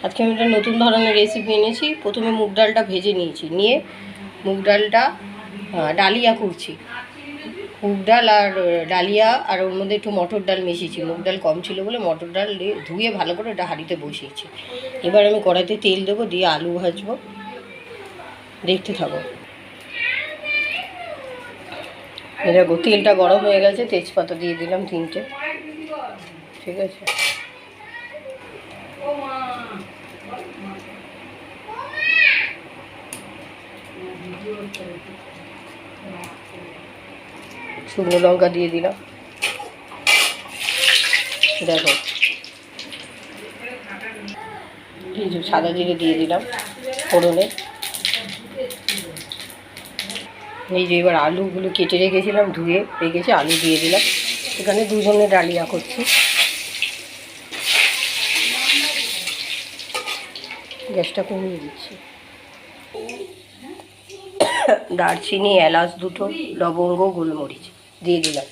আজকে আমি একটা নতুন ধরনের রেসিপি এনেছি। প্রথমে মুগ ডালটা ভেজে নিয়েছি, নিয়ে মুগ ডালটা ডালিয়া করছি। মুগ ডাল আর ডালিয়া আর ওর মধ্যে একটু মটর ডাল মিশিয়েছি। মুগ ডাল কম ছিল বলে মটর ডাল ধুয়ে ভালো করে ওটা হাঁড়িতে বসিয়েছি। এবার আমি কড়াইতে তেল দেবো, দিয়ে আলু ভাজবো, দেখতে থাকো। দেখো তেলটা গরম হয়ে গেছে, তেজপাতা দিয়ে দিলাম 3টে। ঠিক আছে, শুকনো লঙ্কা দিয়ে দিলাম। দেখো এই যে সাদা জিরে দিয়ে দিলাম ফোড়নে। এই যে এবার আলুগুলো কেটে রেখেছিলাম, ধুয়ে রেখেছি, আলু দিয়ে দিলাম। এখানে দুজনে ডালিয়া করছি। গ্যাসটা কমিয়ে দিচ্ছি। দারচিনি, এলাচ 2টো, লবঙ্গ, গোলমরিচ দিয়ে দিলাম।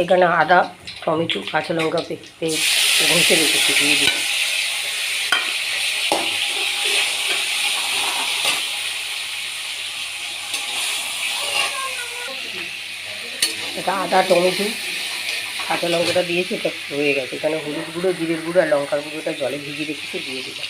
এখানে আদা, টমেটো, কাঁচা লঙ্কা ঘষে রেখেছি, দিয়ে দিলাম। এটা আদা, টমেটো, কাঁচা লঙ্কাটা দিয়েছি, এটা হয়ে গেছে। এখানে হলুদ গুঁড়ো, জিরের গুঁড়ো আর লঙ্কার গুঁড়োটা জলে ভিজিয়ে রেখেছি, দিয়ে দিলাম।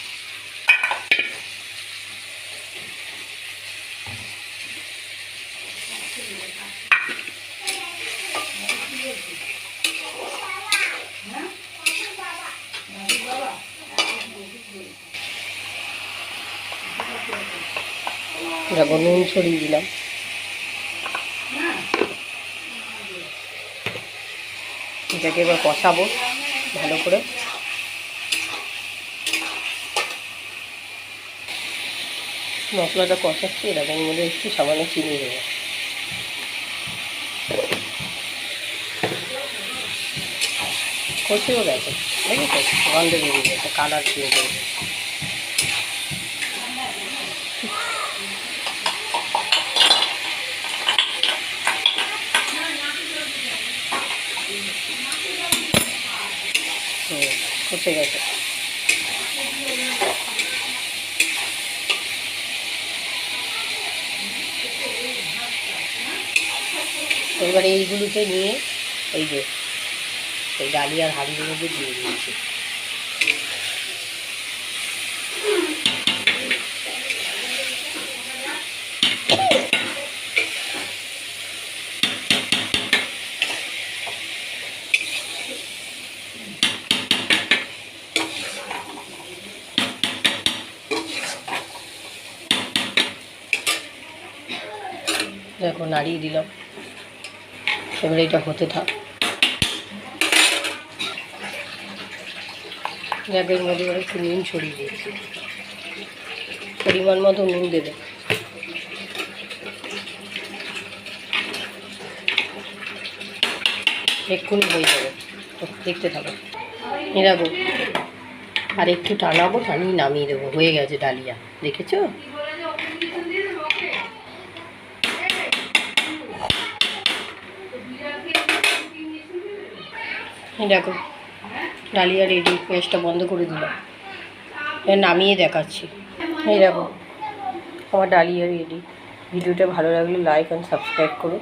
দেখো নুন ছড়িয়ে দিলাম। এটাকে এবার কষাবো ভালো করে। মশলাটা কষাচ্ছি, এরকম মধ্যে একটু সামান্য চিনি দেবো। কষেও গেছে, দেখেছো গন্ধ বেরিয়ে গেছে, কালার চেঞ্জ হয়ে গেছে। কষে গেছে। এবারে এইগুলোকে নিয়ে এই যে এই ডালিয়ার হাঁড়ির মধ্যে দিয়ে দিয়েছি। দেখো নাড়িয়ে দিলাম। এবারে এটা হতে থাক। দেখো এর মধ্যে একটু নুন ছড়িয়ে দিয়েছি, পরিমাণ মতো নুন দেবে। এক্ষুনি হয়ে যাবে, দেখতে থাকো। দেখো আর একটু টানাবো, টানিয়ে নামিয়ে দেবো। হয়ে গেছে ডালিয়া, দেখেছো? দেখো ডালিয়া রেডি। গ্যাসটা বন্ধ করে দিলাম, নামিয়ে দেখাচ্ছি। এই দেখো আমার ডালিয়া রেডি। ভিডিওটা ভালো লাগলে লাইক অ্যান্ড সাবস্ক্রাইব করো।